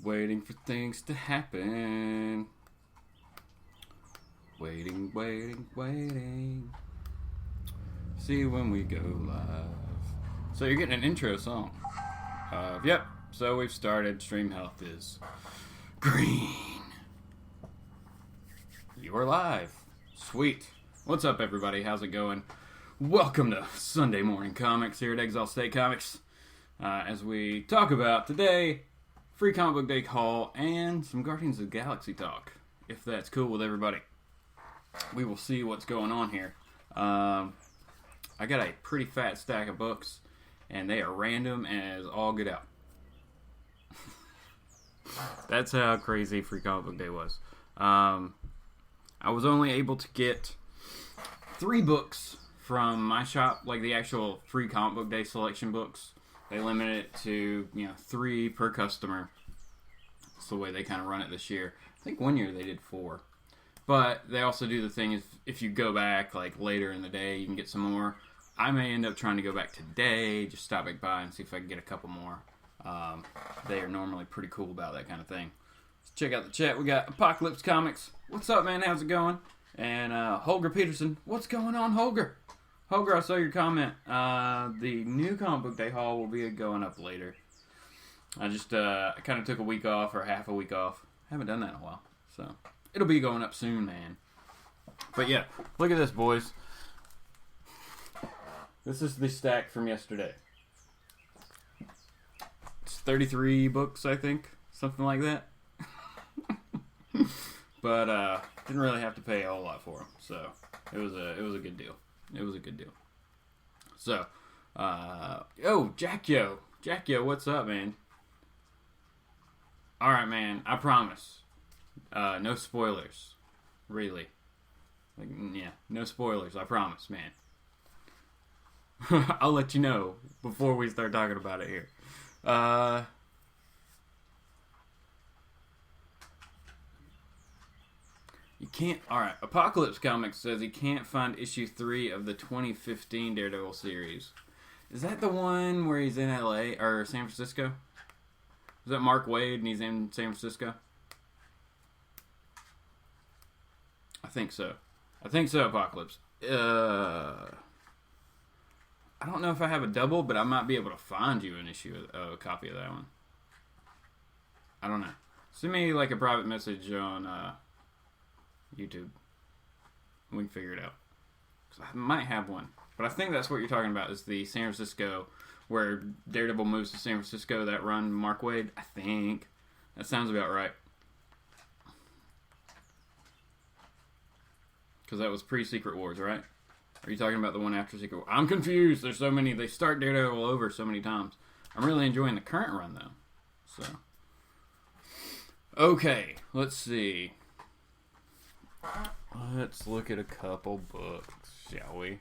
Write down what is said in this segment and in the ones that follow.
Waiting for things to happen. Waiting. See when we go live. So you're getting an intro song. Yep. So we've started. Stream health is green. You are live. Sweet. What's up, everybody? How's it going? Welcome to Sunday Morning Comics here at Exile State Comics. As we talk about today, free comic book day haul and some Guardians of the Galaxy talk, if that's cool with everybody. We will see what's going on here. I got a pretty fat stack of books, and they are random as all get out. That's how crazy free comic book day was. I was only able to get 3 books from my shop, like the actual free comic book day selection books. They limit it to 3 per customer. That's the way they kind of run it this year. I think one year they did 4. But they also do the thing is if you go back like later in the day, you can get some more. I may end up trying to go back today, just stop back by and see if I can get a couple more. They are normally pretty cool about that kind of thing. Let's check out the chat. We got Apocalypse Comics. What's up, man? How's it going? And Holger Peterson. What's going on, Holger? Holger, I saw your comment. The new comic book day haul will be going up later. I just kind of took a week off or half a week off. Haven't done that in a while, so it'll be going up soon, man. But yeah, look at this, boys. This is the stack from yesterday. It's 33 books, I think, something like that. But didn't really have to pay a whole lot for them, so it was a good deal. It was a good deal. So, Jackyo, what's up, man? All right, man. I promise. No spoilers, really. Like, yeah, no spoilers. I promise, man. I'll let you know before we start talking about it here. You can't... Alright, Apocalypse Comics says he can't find issue 3 of the 2015 Daredevil series. Is that the one where he's in LA, or San Francisco? Is that Mark Waid and he's in San Francisco? I think so, Apocalypse. I don't know if I have a double, but I might be able to find you an issue, a copy of that one. I don't know. Send me like a private message on YouTube. We can figure it out. 'Cause I might have one. But I think that's what you're talking about, is the San Francisco, where Daredevil moves to San Francisco, that run, Mark Waid. I think. That sounds about right. Because that was pre-Secret Wars, right? Are you talking about the one after Secret Wars? I'm confused. There's so many. They start Daredevil over so many times. I'm really enjoying the current run, though. So. Okay. Let's see. Let's look at a couple books, shall we?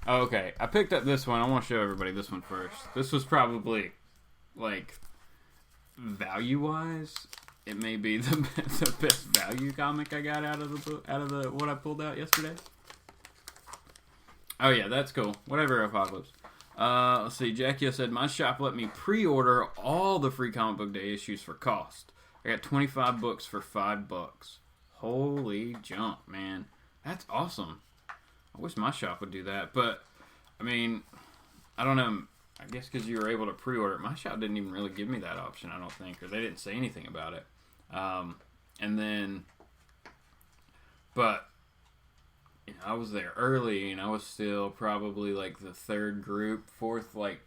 Okay. I picked up this one. I want to show everybody this one first. This was probably, like, value-wise, it may be the best value comic I got out of the book, what I pulled out yesterday. Oh yeah, that's cool. Whatever, Apocalypse. Let's see. Jackie said, my shop let me pre-order all the free comic book day issues for cost. I got 25 books for $5. Holy jump, man. That's awesome. I wish my shop would do that. But, I mean, I don't know. I guess because you were able to pre-order it. My shop didn't even really give me that option, I don't think. Or they didn't say anything about it. And then, but... I was there early, and I was still probably, like, the 3rd group, 4th, like,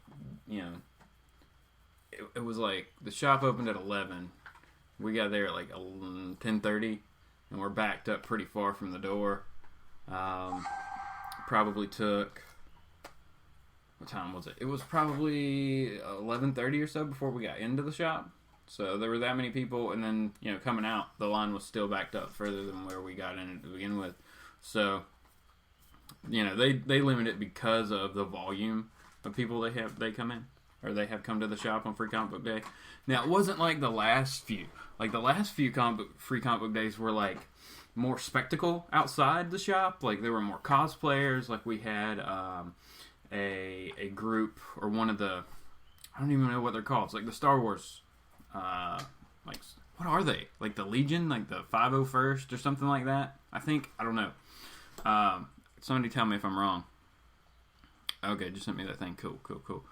it was, like, the shop opened at 11. We got there at, like, 10:30, and we're backed up pretty far from the door. Probably took, what time was it? It was probably 11:30 or so before we got into the shop. So there were that many people, and then, coming out, the line was still backed up further than where we got in to begin with. So, they limit it because of the volume of people they come in, or they have come to the shop on Free Comic Book Day. Now, it wasn't like the last few. Like, the last few Free Comic Book Days were, like, more spectacle outside the shop. Like, there were more cosplayers. Like, we had a group, or one of the, I don't even know what they're called. It's like the Star Wars like, what are they? Like the Legion, like the 501st or something like that. I think, I don't know. Somebody tell me if I'm wrong. Okay, just sent me that thing. Cool.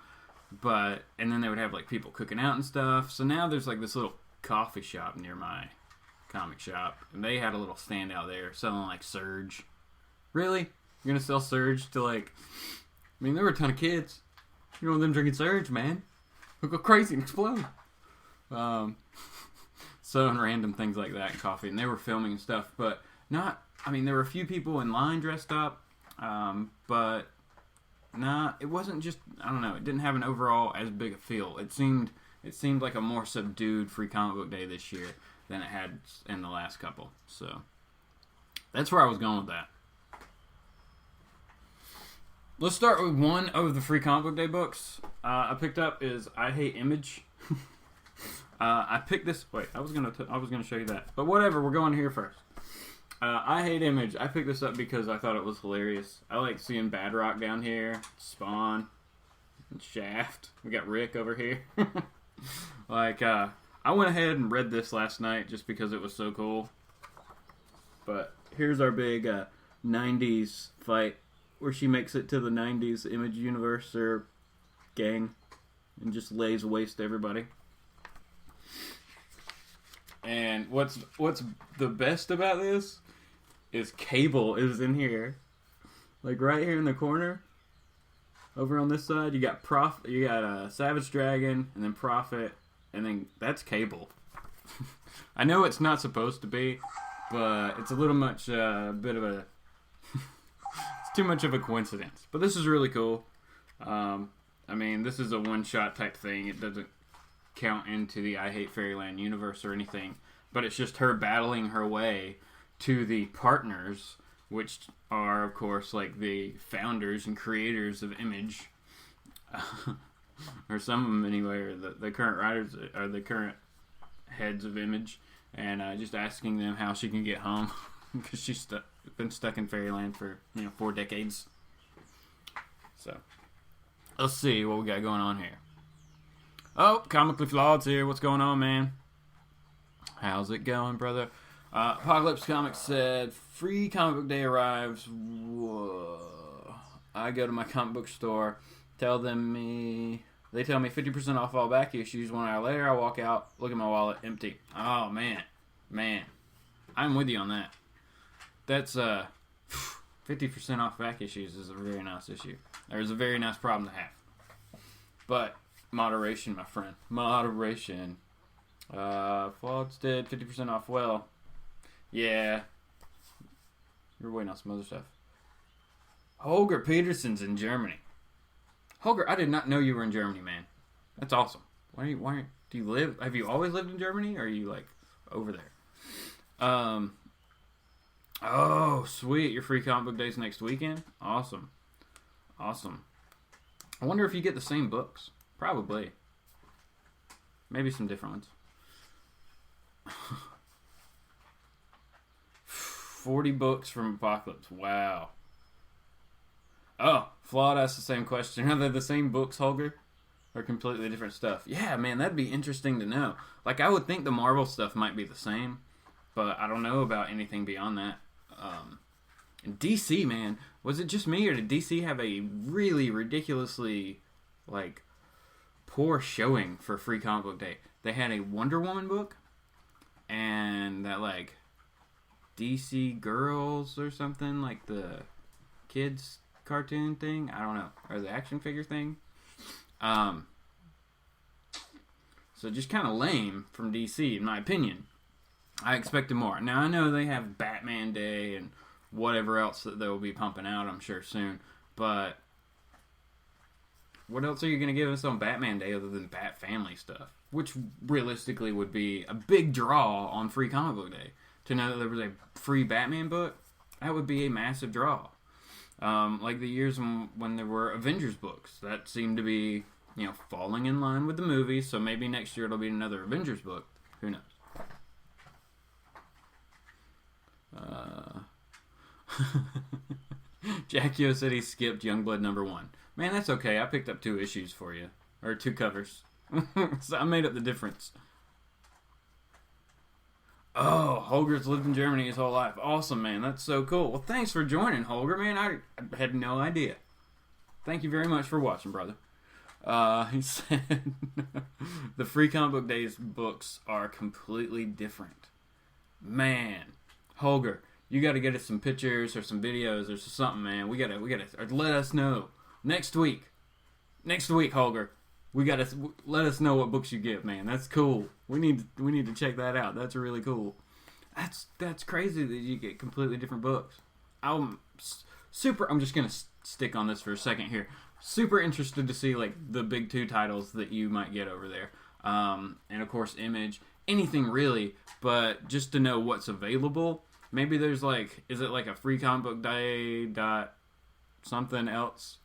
But, and then they would have like people cooking out and stuff. So now there's like this little coffee shop near my comic shop, and they had a little stand out there selling like Surge. Really? You're gonna sell Surge to like? I mean, there were a ton of kids. You know them drinking Surge, man. They'll go crazy and explode. So and random things like that, coffee, and they were filming and stuff, but not. I mean, there were a few people in line dressed up, but nah, it wasn't just. I don't know. It didn't have an overall as big a feel. It seemed like a more subdued Free Comic Book Day this year than it had in the last couple. So that's where I was going with that. Let's start with one of the Free Comic Book Day books I picked up is I Hate Image. I picked this. Wait, I was gonna show you that, but whatever. We're going here first. I Hate Image. I picked this up because I thought it was hilarious. I like seeing Bad Rock down here, Spawn, and Shaft. We got Rick over here. I went ahead and read this last night just because it was so cool. But here's our big 90s fight where she makes it to the 90s Image universe or gang and just lays waste to everybody. And what's the best about this is Cable is in here. Like right here in the corner. Over on this side, you got Savage Dragon, and then Prophet, and then that's Cable. I know it's not supposed to be, but it's a little much, bit of a... it's too much of a coincidence. But this is really cool. I mean, this is a one-shot type thing. It doesn't count into the I Hate Fairyland universe or anything, but it's just her battling her way to the partners, which are, of course, like the founders and creators of Image, or some of them anyway, or the current writers, or the current heads of Image, and just asking them how she can get home, because she's been stuck in Fairyland for 4 decades. So, let's see what we got going on here. Oh, Comically Flawed's here. What's going on, man? How's it going, brother? Apocalypse Comics said, Free Comic Book Day arrives. Whoa. I go to my comic book store, they tell me 50% off all back issues. 1 hour later, I walk out, look at my wallet, empty. Oh, man. I'm with you on that. That's, 50% off back issues is a very nice issue. There's a very nice problem to have. But, moderation, my friend. Moderation. Flawed's dead, 50% off. Well, yeah. You're waiting on some other stuff. Holger Peterson's in Germany. Holger, I did not know you were in Germany, man. That's awesome. Why do you live? Have you always lived in Germany, or are you like over there? Oh, sweet. Your Free Comic Book Days next weekend? Awesome. I wonder if you get the same books. Probably. Maybe some different ones. 40 books from Apocalypse. Wow. Oh, Flawed asked the same question. Are they the same books, Holger? Or completely different stuff? Yeah, man, that'd be interesting to know. Like, I would think the Marvel stuff might be the same, but I don't know about anything beyond that. And DC, man, was it just me, or did DC have a really ridiculously, like, poor showing for Free Comic Book Day? They had a Wonder Woman book, and that, like, DC Girls or something, like the kids cartoon thing, I don't know, or the action figure thing. So just kind of lame from DC, in my opinion. I expected more. Now, I know they have Batman Day and whatever else that they'll be pumping out, I'm sure, soon. But what else are you going to give us on Batman Day other than Bat Family stuff? Which realistically would be a big draw on Free Comic Book Day. To know that there was a free Batman book, that would be a massive draw. Like the years when there were Avengers books. That seemed to be, falling in line with the movies. So maybe next year it'll be another Avengers book. Who knows? Jackio said he skipped Youngblood #1. Man, that's okay. I picked up 2 issues for you. Or 2 covers. So I made up the difference. Oh, Holger's lived in Germany his whole life. Awesome, man. That's so cool. Well, thanks for joining, Holger, man. I had no idea. Thank you very much for watching, brother. He said the Free Comic Book Days books are completely different. Man, Holger, you got to get us some pictures or some videos or something, man. We gotta let us know next week. Next week, Holger, we gotta let us know what books you get, man. That's cool. We need to check that out. That's really cool. That's crazy that you get completely different books. I'm just gonna stick on this for a second here. Super interested to see like the big 2 titles that you might get over there, and of course Image, anything really, but just to know what's available. Maybe there's like, is it like a Free Comic Book Day dot something else?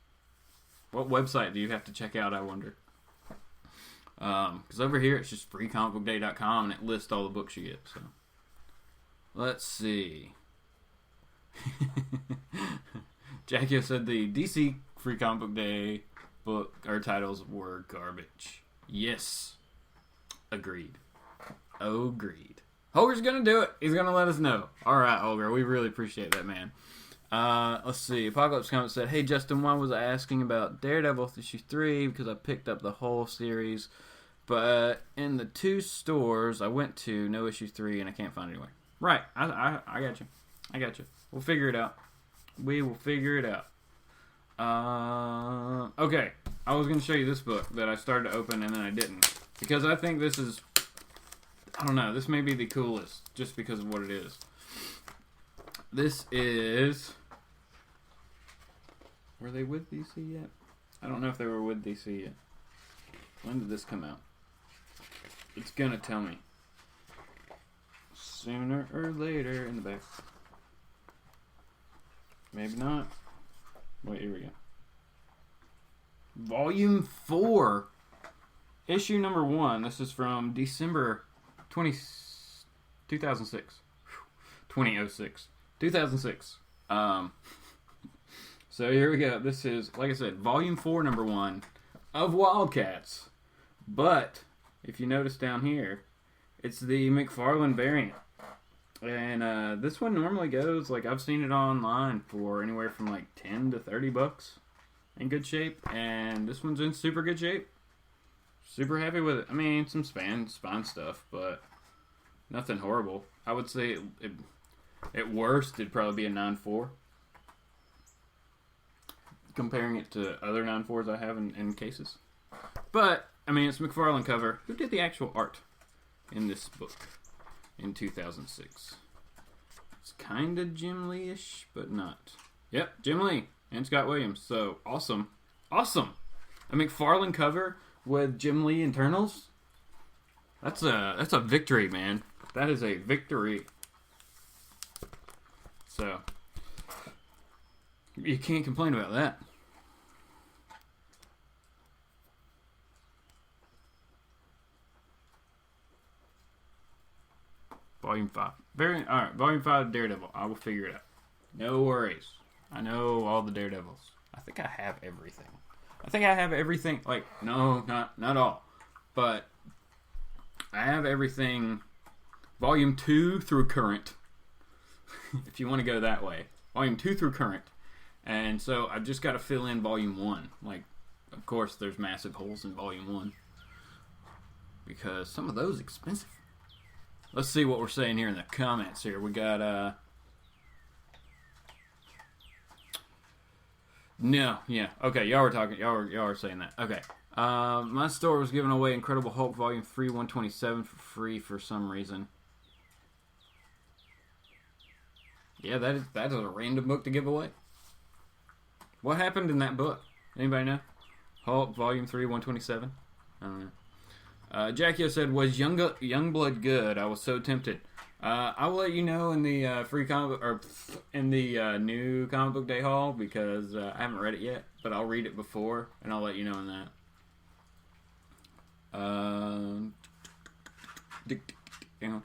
What website do you have to check out, I wonder? Because over here it's just freecomicbookday.com and it lists all the books you get. So let's see. Jackie said the DC Free Comic Book Day book or titles were garbage. Yes. Agreed. Holger's gonna do it. He's gonna let us know. Alright, Holger. We really appreciate that, man. Let's see. Apocalypse Comics said, hey, Justin, why was I asking about Daredevil issue 3? Because I picked up the whole series. But in the 2 stores I went to, no issue 3, and I can't find it anywhere. Right. I got you. We'll figure it out. We will figure it out. Okay. I was going to show you this book that I started to open and then I didn't. Because I think this is, I don't know, this may be the coolest just because of what it is. This is, were they with DC yet? I don't know if they were with DC yet. When did this come out? It's going to tell me. Sooner or later in the back. Maybe not. Wait, here we go. Volume 4. Issue number 1. This is from December 2006. 2006. 2006. So here we go. This is, like I said, Volume 4, number 1 of Wildcats. But, if you notice down here, it's the McFarlane variant. And this one normally goes, like, I've seen it online for anywhere from like 10 to 30 bucks in good shape. And this one's in super good shape. Super happy with it. I mean, some spine stuff, but nothing horrible. I would say at worst, it'd probably be a 9.4. Comparing it to other 9.4s I have in cases. But, I mean, it's McFarlane cover. Who did the actual art in this book in 2006? It's kind of Jim Lee-ish, but not. Yep, Jim Lee and Scott Williams. So, awesome. Awesome. A McFarlane cover with Jim Lee internals. That's a victory, man. That is a victory. So, you can't complain about that. Volume 5. Alright, Volume 5 Daredevil. I will figure it out. No worries. I know all the Daredevils. I think I have everything. Like, no, not all. But I have everything Volume 2 through current. If you want to go that way. Volume 2 through current. And so I've just got to fill in Volume 1. Like, of course, there's massive holes in Volume 1. Because some of those are expensive. Let's see what we're saying here in the comments here. We got, no, yeah. Okay, y'all were saying that. Okay. My store was giving away Incredible Hulk Volume 3, 127 for free for some reason. Yeah, that is a random book to give away. What happened in that book? Anybody know? Hulk Volume 3, 127? I don't know. Jackie said, was Youngblood good? I was so tempted. I will let you know in the free comic or in the new comic book day haul because I haven't read it yet, but I'll read it before and I'll let you know in that.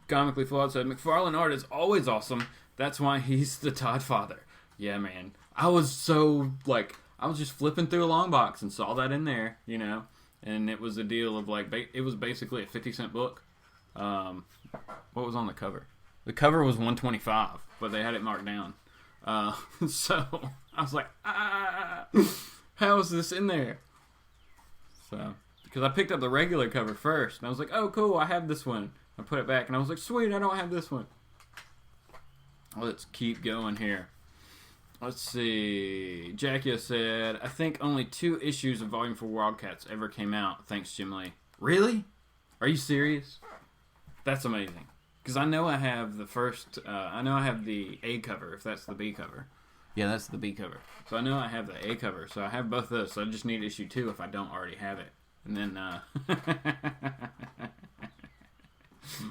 Comically Flawed said, McFarlane art is always awesome. That's why he's the Todd father. Yeah, man. I was just flipping through a long box and saw that in there, you know. And it was a deal of like, it was basically a 50-cent book. What was on the cover? The cover was 125, but they had it marked down. So I was like, how is this in there? So, because I picked up the regular cover first, and I was like, oh, cool, I have this one. I put it back, and I was like, sweet, I don't have this one. Let's keep going here. Let's see. Jackie said, I think only 2 issues of Volume 4 Wildcats ever came out. Thanks, Jim Lee. Really? Are you serious? That's amazing. Because I know I have the first, I know I have the A cover, if that's the B cover. Yeah, that's the B cover. So I know I have the A cover, so I have both of those. So I just need issue 2 if I don't already have it. And then,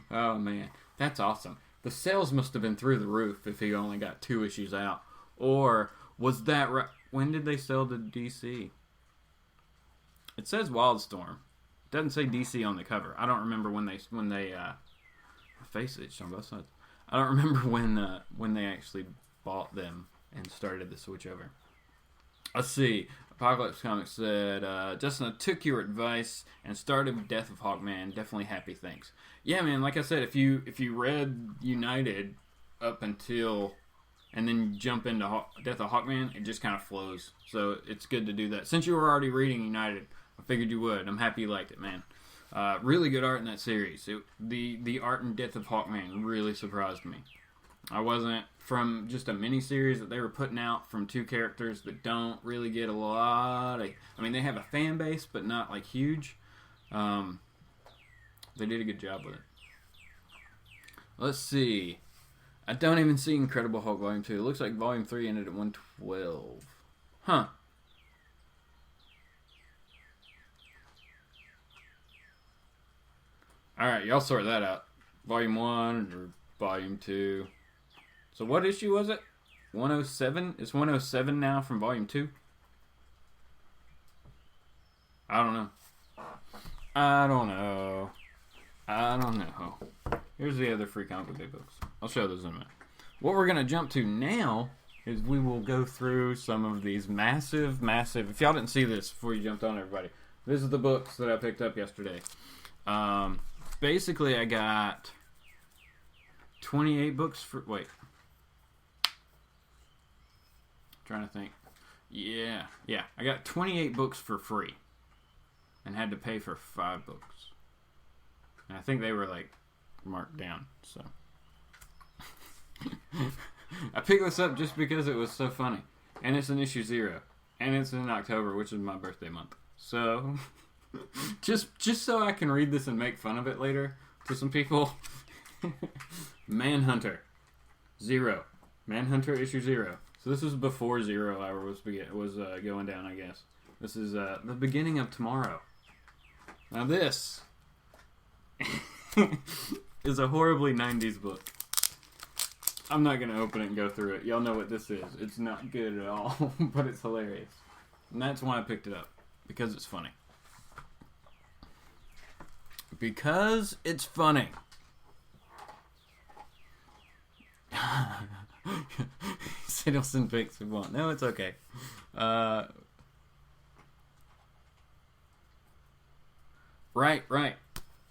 oh man, that's awesome. The sales must have been through the roof if he only got 2 issues out. Or was that right? When did they sell to DC? It says Wildstorm. It doesn't say DC on the cover. I don't remember when they face itch on both sides. I don't remember when they actually bought them and started the switchover. Let's see. Apocalypse Comics said, Justin, I took your advice and started with Death of Hawkman. Definitely happy, thanks. Yeah, man, like I said, if you read United up until, and then you jump into Death of Hawkman, it just kind of flows. So it's good to do that. Since you were already reading United, I figured you would. I'm happy you liked it, man. Really good art in that series. The art in Death of Hawkman really surprised me. I wasn't, from just a mini-series that they were putting out from 2 characters that don't really get a lot of, I mean, they have a fan base, but not, like, huge. They did a good job with it. Let's see. I don't even see Incredible Hulk Volume 2. It looks like Volume 3 ended at 112. Huh. Alright, y'all sort that out. Volume 1 or Volume 2. So what issue was it? 107? It's 107 now from Volume 2? I don't know. I don't know. Here's the other free comic book day books. I'll show those in a minute. What we're going to jump to now is we will go through some of these massive, if y'all didn't see this before you jumped on, everybody, this is the books that I picked up yesterday. Basically, I got 28 books for, wait. Trying to think. Yeah. I got 28 books for free. And had to pay for 5 books. And I think they were like marked down. So I picked this up just because it was so funny. And it's an issue 0. And it's in October, which is my birthday month. So just so I can read this and make fun of it later to some people. Manhunter 0. Manhunter issue 0. So this was before 0 Hour was going down, I guess. This is the beginning of tomorrow. Now this is a horribly 90s book. I'm not going to open it and go through it. Y'all know what this is. It's not good at all, but it's hilarious. And that's why I picked it up. Because it's funny. Because it's funny. Siddleson picks we want. No, it's okay. Right.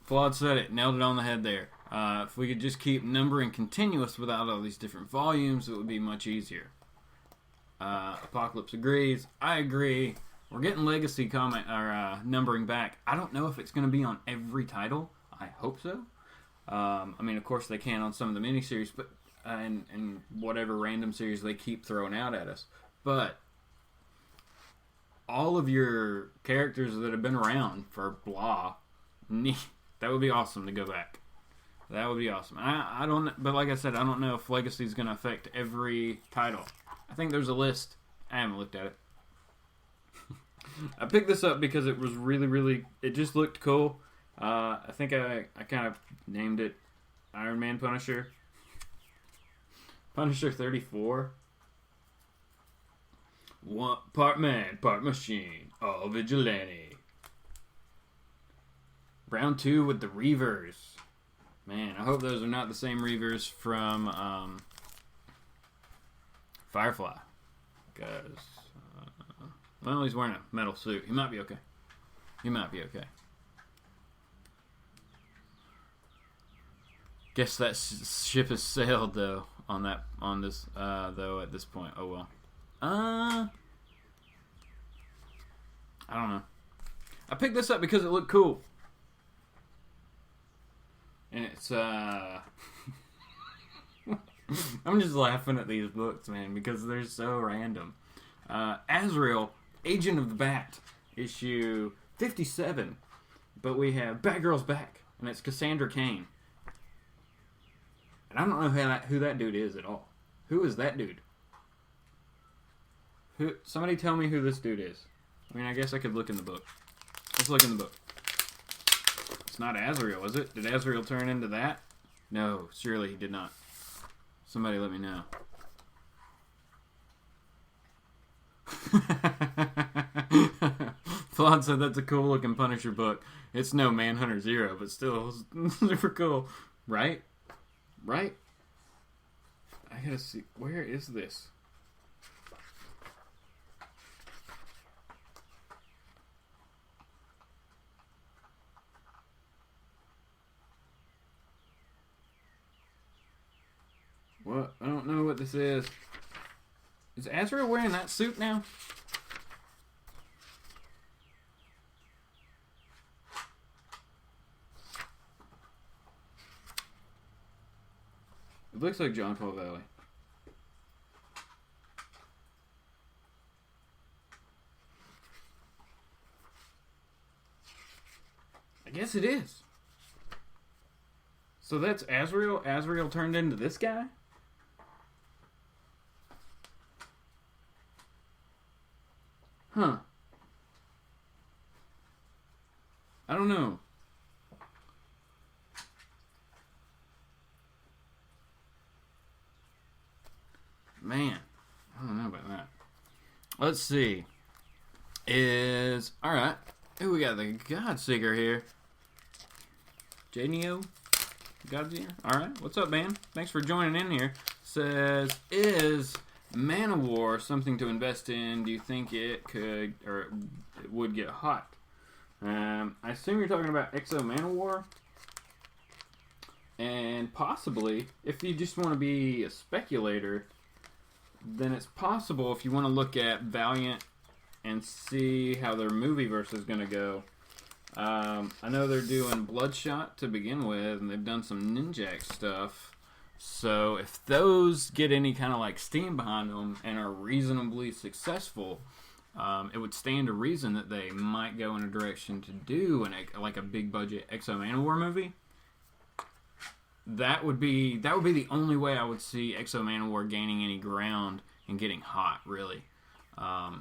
Flawed said it. Nailed it on the head there. If we could just keep numbering continuous without all these different volumes, it would be much easier. Apocalypse agrees. I agree. We're getting legacy numbering back. I don't know if it's going to be on every title. I hope so. I mean, of course they can on some of the miniseries, but and whatever random series they keep throwing out at us. But all of your characters that have been around for blah, that would be awesome to go back. That would be awesome. I don't, but like I said, I don't know if Legacy is going to affect every title. I think there's a list. I haven't looked at it. I picked this up because it was really, it just looked cool. I think I kind of named it Iron Man Punisher. Punisher 34. Part man, part machine, all vigilante. Round 2 with the Reavers. Man, I hope those are not the same Reavers from Firefly. Because, well, he's wearing a metal suit. He might be okay. Guess that ship has sailed though. On this though at this point. Oh well. I don't know. I picked this up because it looked cool. And it's I'm just laughing at these books, man, because they're so random. Azrael, Agent of the Bat, issue 57. But we have Batgirl's back, and it's Cassandra Cain. And I don't know who that dude is at all. Who is that dude? Somebody tell me who this dude is. I mean, I guess I could look in the book. Let's look in the book. It's not Azrael, is it? Did Azrael turn into that? No, surely he did not. Somebody let me know. Flawed said that's a cool looking Punisher book. It's no Manhunter Zero, but still super cool. Right? Right? I gotta see. Where is this? What? I don't know what this is. Is Azrael wearing that suit now? It looks like John Paul Valley. I guess it is. So that's Azrael? Azrael turned into this guy? Huh. I don't know. Man, I don't know about that. Let's see. Alright. Ooh, we got the Godseeker here. Janio? Godseeker? Alright, what's up, man? Thanks for joining in here. Says, is Man of War something to invest in? Do you think it could, or it would get hot? I assume you're talking about Exo Man of War. And possibly, if you just want to be a speculator, then it's possible if you want to look at Valiant and see how their movieverse is going to go. I know they're doing Bloodshot to begin with, and they've done some Ninjak stuff. So if those get any kind of like steam behind them and are reasonably successful, it would stand to reason that they might go in a direction to do like a big budget Exo Manowar movie. That would be the only way I would see Exo Manowar gaining any ground and getting hot, really. I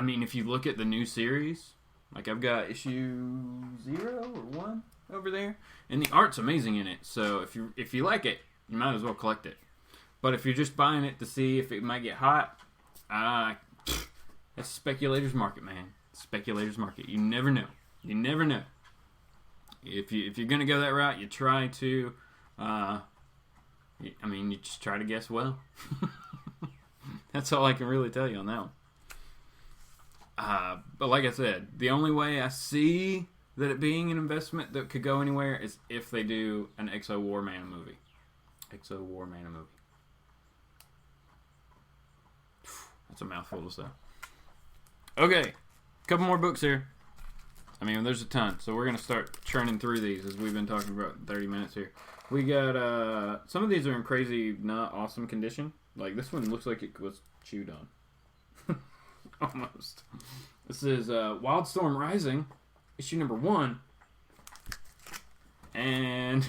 mean, if you look at the new series, like I've got issue 0 or 1 over there, and the art's amazing in it. So if you like it, you might as well collect it. But if you're just buying it to see if it might get hot, it's a speculator's market, man. Speculator's market. You never know. You never know. If you're gonna go that route, you try to. You just try to guess well. That's all I can really tell you on that one. But like I said, the only way I see that it being an investment that could go anywhere is if they do an Exo War Mana movie. Exo War Mana movie. That's a mouthful to say. Okay, couple more books here. I mean, there's a ton, so we're going to start churning through these as we've been talking about 30 minutes here. We got, some of these are in crazy, not awesome condition. Like, this one looks like it was chewed on. Almost. This is Wildstorm Rising, issue number 1. And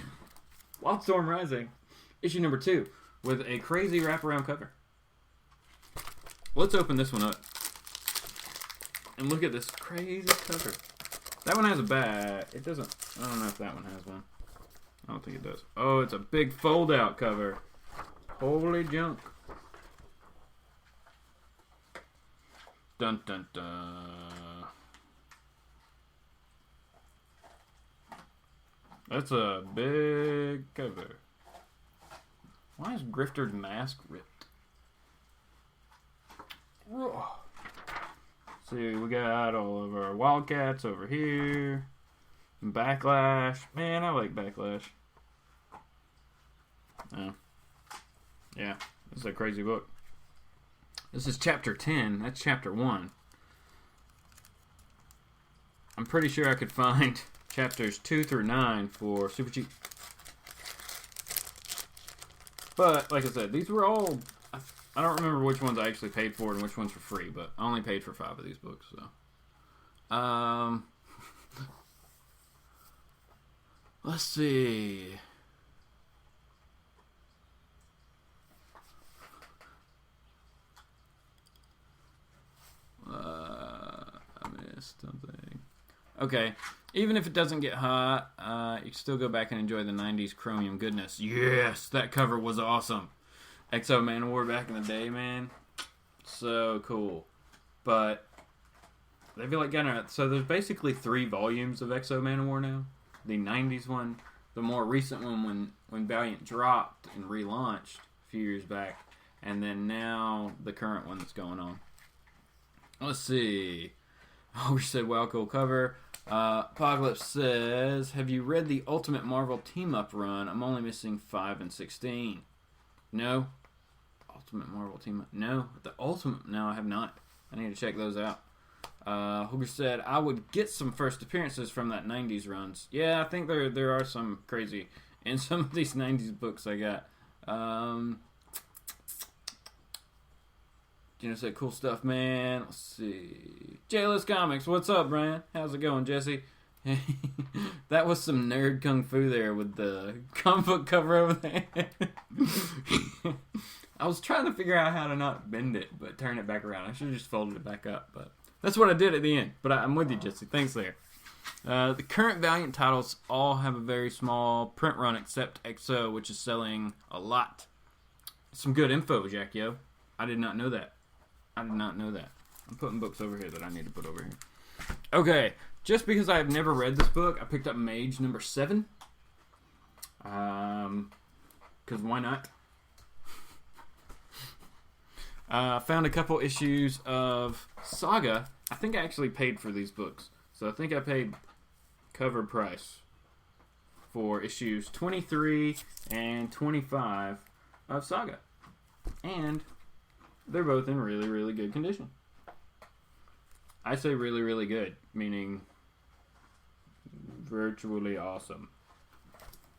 Wildstorm Rising, issue number 2, with a crazy wraparound cover. Let's open this one up. And look at this crazy cover. That one has a bat. It doesn't. I don't know if that one has one. I don't think it does. Oh, it's a big fold-out cover. Holy junk. Dun dun dun. That's a big cover. Why is Grifter's mask ripped? See, we got all of our Wildcats over here. Backlash. Man, I like Backlash. Oh. Yeah, this is a crazy book. This is chapter 10. That's chapter 1. I'm pretty sure I could find chapters 2 through 9 for super cheap. But, like I said, these were all... I don't remember which ones I actually paid for and which ones were free, but I only paid for 5 of these books, so... Let's see... I missed something. Okay, even if it doesn't get hot, you can still go back and enjoy the 90s chromium goodness. Yes, that cover was awesome. Exo Manowar back in the day, man. So cool. But they feel like getting it. So there's basically 3 volumes of Exo Manowar now. The 90s one, the more recent one when Valiant dropped and relaunched a few years back, and then now the current one that's going on. Let's see. Oh, we said, wow, cool cover. Apocalypse says, have you read the Ultimate Marvel Team-Up run? I'm only missing 5 and 16. No. Ultimate Marvel Team-Up. No. The Ultimate... No, I have not. I need to check those out. Hooker said, I would get some first appearances from that 90s runs. Yeah, I think there are some crazy in some of these 90s books I got. Gina said, cool stuff, man. Let's see. J-List Comics, what's up, Brian? How's it going, Jesse? That was some nerd kung fu there with the comic book cover over there. I was trying to figure out how to not bend it, but turn it back around. I should have just folded it back up, but that's what I did at the end. But I'm with you, Jesse. Thanks there. The current Valiant titles all have a very small print run, except XO, which is selling a lot. Some good info, Jack, yo. I did not know that. I'm putting books over here that I need to put over here. Okay, just because I have never read this book, I picked up Mage number 7. Because why not? Found a couple issues of Saga. I think I actually paid for these books. So I think I paid cover price for issues 23 and 25 of Saga. And they're both in really, really good condition. I say really, really good, meaning virtually awesome.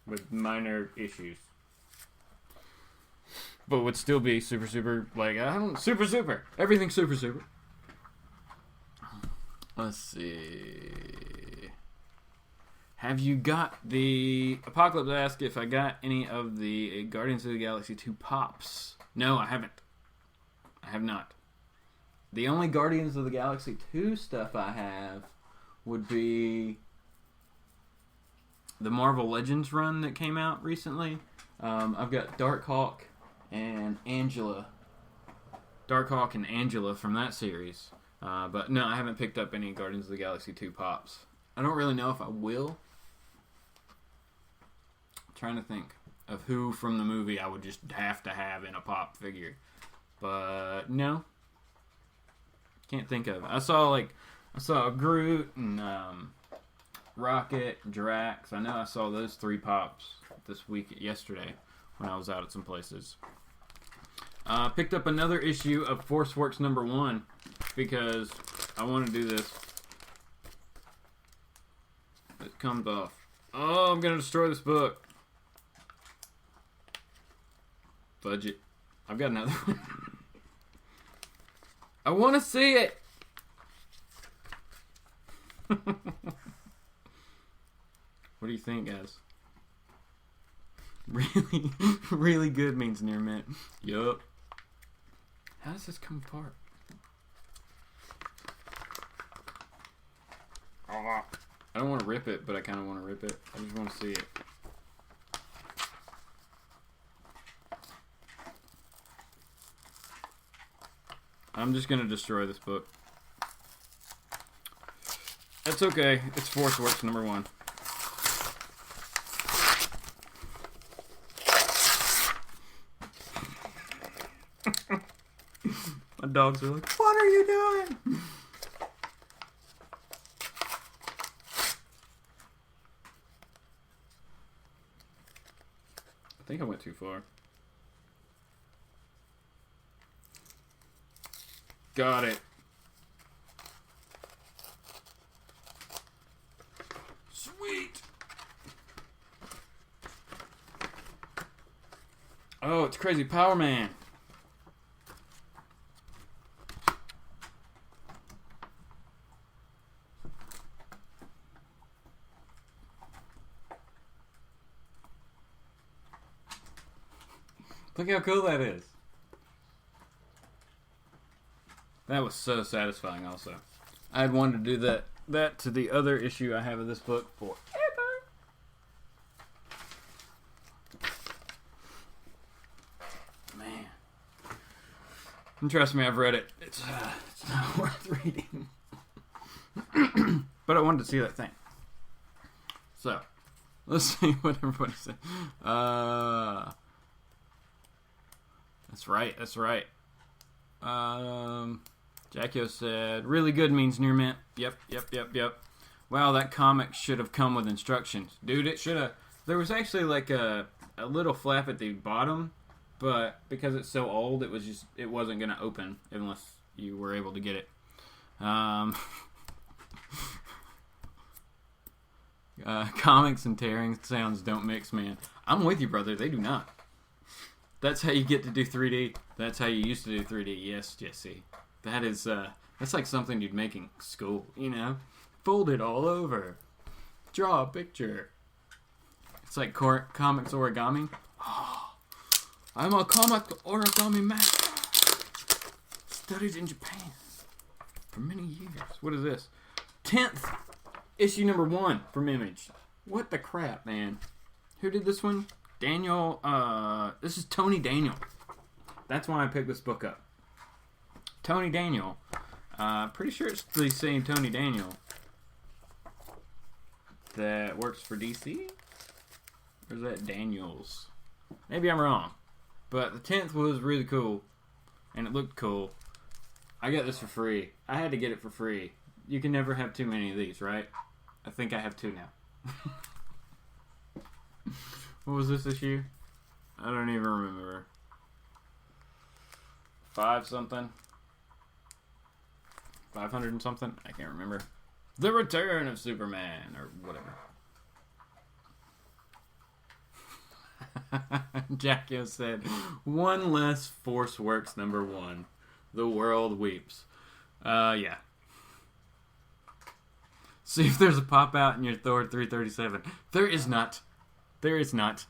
With minor issues. But would still be super, super, like, super. Everything's super, super. Let's see. Have you got the... Apocalypse asked if I got any of the Guardians of the Galaxy 2 pops. No, I haven't. I have not. The only Guardians of the Galaxy 2 stuff I have would be the Marvel Legends run that came out recently. I've got Darkhawk and Angela. Darkhawk and Angela from that series. But no, I haven't picked up any Guardians of the Galaxy 2 pops. I don't really know if I will. I'm trying to think of who from the movie I would just have to have in a pop figure. But no. Can't think of it. I saw Groot and Rocket and Drax. I know I saw those 3 pops yesterday when I was out at some places. Picked up another issue of ForceWorks number 1 because I want to do this. It comes off. Oh, I'm going to destroy this book. Fudge it. I've got another one. I want to see it. What do you think, guys? Really, really good means near mint. Yup. How does this come apart? I don't want to rip it, but I kind of want to rip it. I just want to see it. I'm just going to destroy this book. That's okay. It's ForceWorks number 1. My dogs are like, what are you doing? I think I went too far. Got it. Sweet. Oh, it's Crazy Power Man. Look how cool that is. That was so satisfying also. I had wanted to do that to the other issue I have of this book forever. Man. And trust me, I've read it. It's not worth reading. But I wanted to see that thing. So, let's see what everybody said. That's right. Jackio said, really good means near mint. Yep. Wow, that comic should have come with instructions. Dude, it should have. There was actually like a little flap at the bottom, but because it's so old, it wasn't going to open unless you were able to get it. Comics and tearing sounds don't mix, man. I'm with you, brother. They do not. That's how you get to do 3D. That's how you used to do 3D. Yes, Jesse. That's like something you'd make in school, you know? Fold it all over. Draw a picture. It's like comics origami. Oh, I'm a comic origami master. Studied in Japan for many years. What is this? 10th issue number 1 from Image. What the crap, man? Who did this one? Daniel, this is Tony Daniel. That's why I picked this book up. Tony Daniel. Pretty sure it's the same Tony Daniel that works for DC? Or is that Daniels? Maybe I'm wrong. But the 10th was really cool. And it looked cool. I got this for free. I had to get it for free. You can never have too many of these, right? I think I have 2 now. What was this issue? I don't even remember. 5 something? 500 and something? I can't remember. The Return of Superman, or whatever. Jackio said, one less Force Works number 1. The world weeps. Yeah. See if there's a pop out in your Thor 337. There is not. There is not.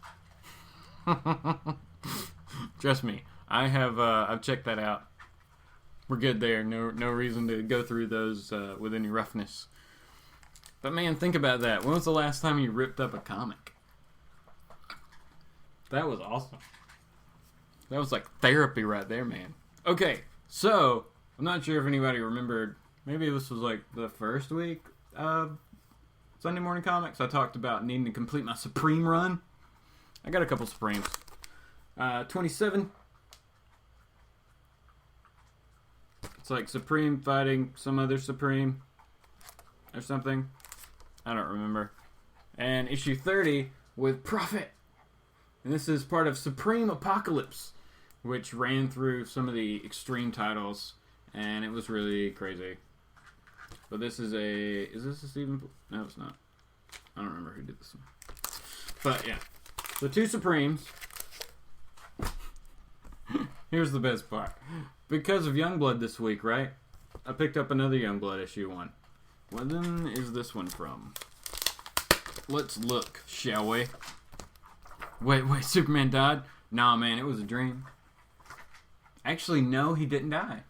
Trust me, I've checked that out. We're good there. No reason to go through those with any roughness. But man, think about that. When was the last time you ripped up a comic? That was awesome. That was like therapy right there, man. Okay, so I'm not sure if anybody remembered. Maybe this was like the first week of Sunday Morning Comics. I talked about needing to complete my Supreme run. I got a couple Supremes. 27. It's like Supreme fighting some other Supreme or something. I don't remember. And issue 30 with Prophet. And this is part of Supreme Apocalypse, which ran through some of the extreme titles, and it was really crazy. But this is this a Stephen? No, it's not. I don't remember who did this one. But yeah, the 2 Supremes. Here's the best part. Because of Youngblood this week, right? I picked up another Youngblood issue 1. When is this one from? Let's look, shall we? Wait, Superman died? Nah, man, it was a dream. Actually, no, he didn't die.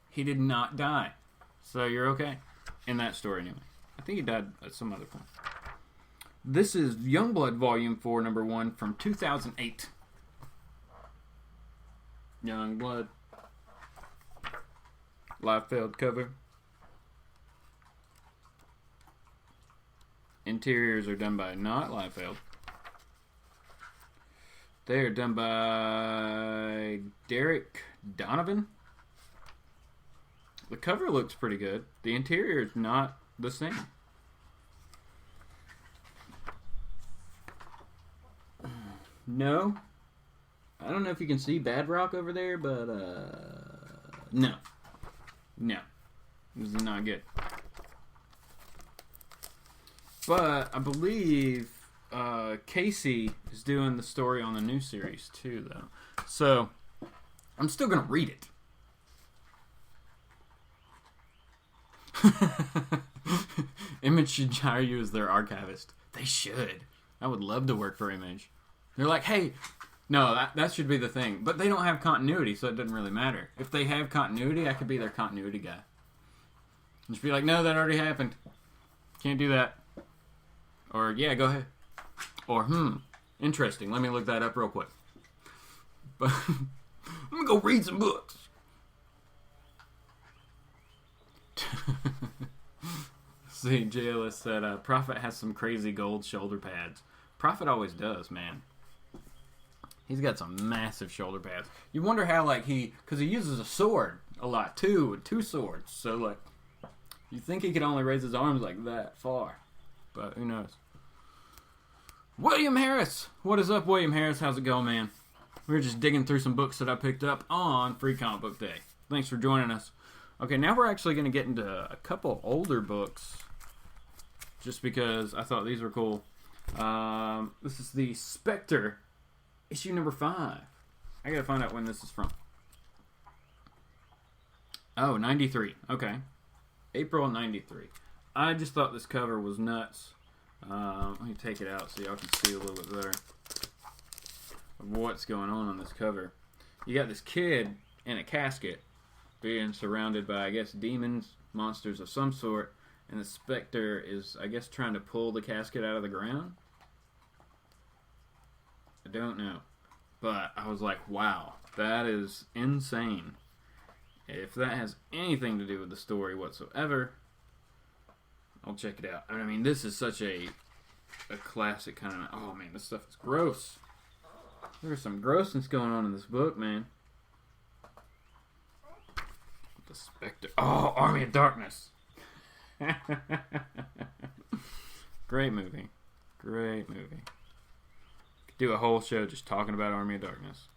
He did not die. So you're okay. In that story, anyway. I think he died at some other point. This is Youngblood Volume 4, number 1 from 2008. Youngblood. Liefeld cover. Interiors are done by not Liefeld. They are done by Derek Donovan. The cover looks pretty good. The interior is not the same. No. I don't know if you can see Bad Rock over there, but, no. No. This is not good. But I believe Casey is doing the story on the new series too, though. So I'm still gonna read it. Image should hire you as their archivist. They should. I would love to work for Image. They're like, hey, no, that should be the thing. But they don't have continuity, so it doesn't really matter. If they have continuity, I could be their continuity guy. Just be like, no, that already happened. Can't do that. Or, yeah, go ahead. Or, interesting. Let me look that up real quick. But I'm going to go read some books. See, JLS said, Prophet has some crazy gold shoulder pads. Prophet always does, man. He's got some massive shoulder pads. You wonder how, like, because he uses a sword a lot, too. Two swords. So, like, you think he could only raise his arms like that far. But who knows? William Harris! What is up, William Harris? How's it going, man? We're just digging through some books that I picked up on Free Comic Book Day. Thanks for joining us. Okay, now we're actually going to get into a couple older books. Just because I thought these were cool. This is the Spectre, issue number 5. I gotta find out when this is from. Oh, 93. Okay. April 93. I just thought this cover was nuts. Let me take it out so y'all can see a little bit better of what's going on this cover. You got this kid in a casket being surrounded by, I guess, demons, monsters of some sort, and the Spectre is, I guess, trying to pull the casket out of the ground. I don't know. But I was like, wow, that is insane. If that has anything to do with the story whatsoever, I'll check it out. I mean, this is such a classic kind of... Oh, man, this stuff is gross. There's some grossness going on in this book, man. The Spectre. Oh, Army of Darkness. Great movie. Great movie. Could do a whole show just talking about Army of Darkness.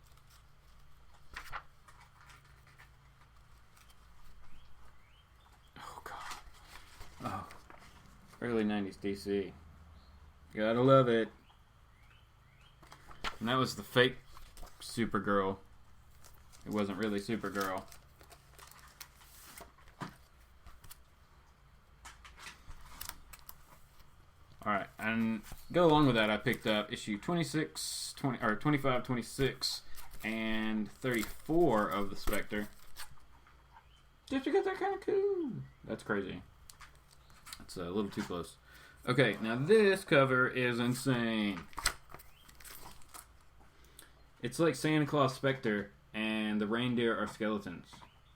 Oh, God. Oh. Early 90s DC. Gotta love it. And that was the fake Supergirl. It wasn't really Supergirl. Alright, and go along with that, I picked up issue 25, 26, and 34 of the Spectre. Just because they're kind of cool. That's crazy. That's a little too close. Okay, now this cover is insane. It's like Santa Claus Spectre, and the reindeer are skeletons.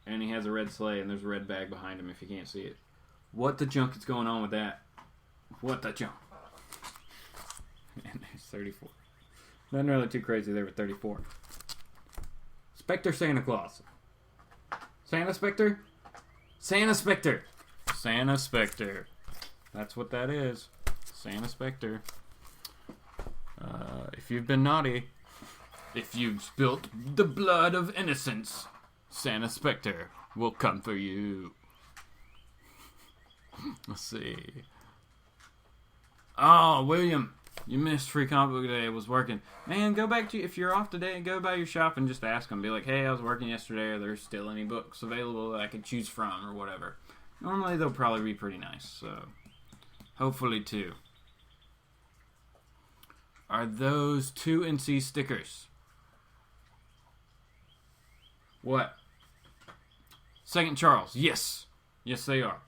And he has a red sleigh, and there's a red bag behind him if you can't see it. What the junk is going on with that? What the junk? And there's 34. Nothing really too crazy there with 34. Spectre Santa Claus. Santa Spectre? Santa Spectre. Santa Spectre. That's what that is. Santa Spectre. If you've been naughty, if you've spilt the blood of innocence, Santa Spectre will come for you. Let's see. Oh, William, you missed Free Comic Book Day. It was working. Man, go back to, if you're off today, go by your shop and just ask them. Be like, hey, I was working yesterday. Are there still any books available that I could choose from or whatever? Normally, they'll probably be pretty nice. So, hopefully, too. Are those 2NC stickers? What? Second Charles. Yes. Yes, they are.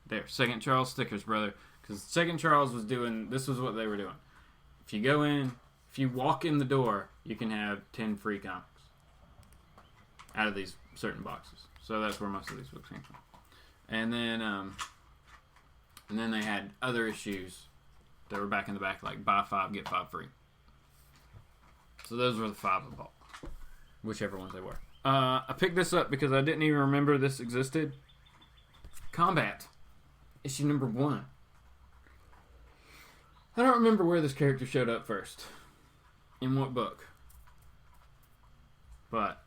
There. Second Charles stickers, brother. Because Second Charles was doing... This was what they were doing. If you go in... If you walk in the door, you can have 10 free comics. Out of these certain boxes. So that's where most of these books came from. And then they had other issues that were back in the back, like buy 5, get 5 free. So those were the 5 I bought. Whichever ones they were. I picked this up because I didn't even remember this existed. Combat. Issue number 1. I don't remember where this character showed up first. In what book? But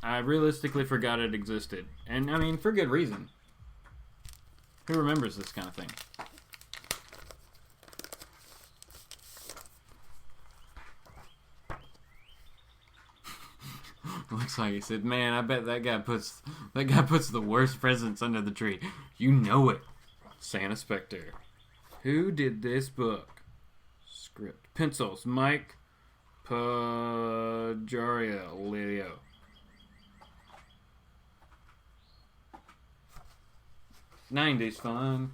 I realistically forgot it existed. And, I mean, for good reason. Who remembers this kind of thing? Looks like he said, "Man, I bet that guy puts the worst presents under the tree." You know it. Santa Spectre. Who did this book? Script. Pencils. Mike Pajario. 90s fun.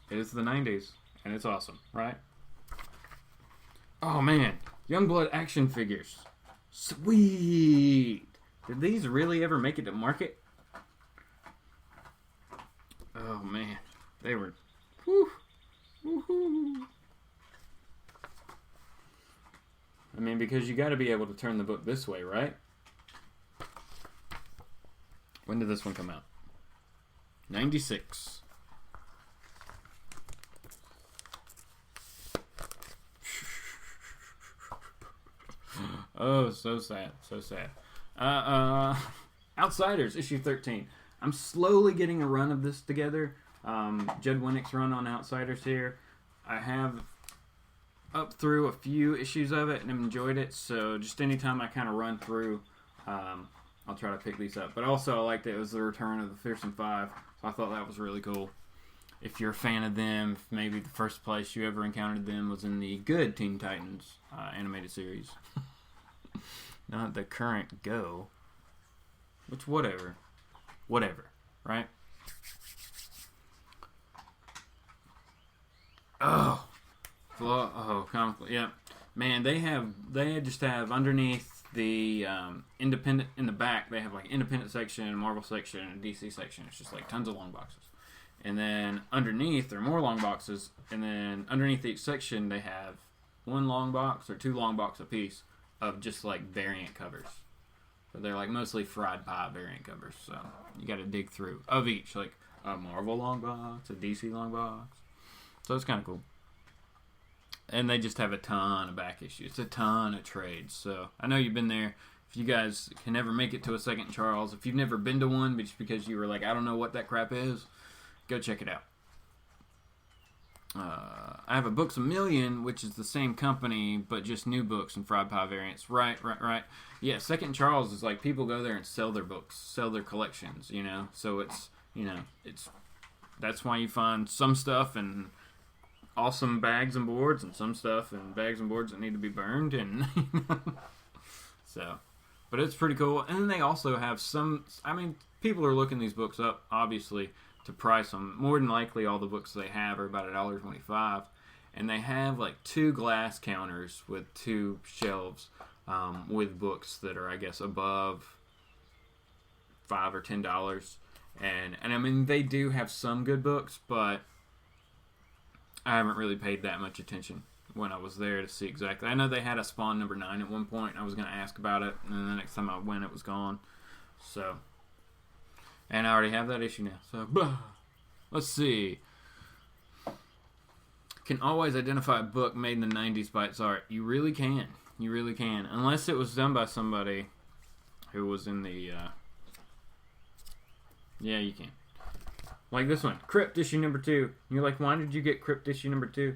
It is the 90s, and it's awesome, right? Oh man, Youngblood action figures. Sweet! Did these really ever make it to market? Oh man, they were... Whew. Woohoo. I mean, because you got to be able to turn the book this way, right? When did this one come out? 96. Oh, so sad. So sad. Outsiders, issue 13. I'm slowly getting a run of this together. Judd Winnick's run on Outsiders here. I have up through a few issues of it and enjoyed it. So just anytime I kind of run through, I'll try to pick these up. But also I liked it was the return of the Fearsome Five. So I thought that was really cool. If you're a fan of them, if maybe the first place you ever encountered them was in the good Teen Titans animated series. Not the current Go. Which, whatever. Whatever, right? Comic. Yeah. Man, they just have underneath the independent, in the back, they have like independent section, Marvel section, and DC section. It's just like tons of long boxes. And then underneath, there are more long boxes. And then underneath each section, they have one long box or two long box apiece of just like variant covers. So they're like mostly fried pie variant covers. So you got to dig through of each, like a Marvel long box, a DC long box. So it's kind of cool. And they just have a ton of back issues, a ton of trades. So I know you've been there. If you guys can never make it to a Second Charles, if you've never been to one, but just because you were like, I don't know what that crap is, go check it out. I have a Books A Million, which is the same company, but just new books and fried pie variants. Right. Yeah, Second Charles is like people go there and sell their books, sell their collections, you know. So it's, you know, that's why you find some stuff and awesome bags and boards and some stuff and bags and boards that need to be burned and so, but it's pretty cool. And then they also have some, I mean, people are looking these books up, obviously, to price them. More than likely, all the books they have are about $1.25, and they have like 2 glass counters with 2 shelves with books that are, I guess, above $5 or $10. And I mean, they do have some good books, but I haven't really paid that much attention when I was there to see exactly. I know they had a Spawn number 9 at one point. I was going to ask about it, and then the next time I went, it was gone. So. And I already have that issue now. So, let's see. Can always identify a book made in the 90s by its art. You really can. You really can. Unless it was done by somebody who was in the... Yeah, you can. Like this one. Crypt issue number 2. You're like, why did you get Crypt issue number 2?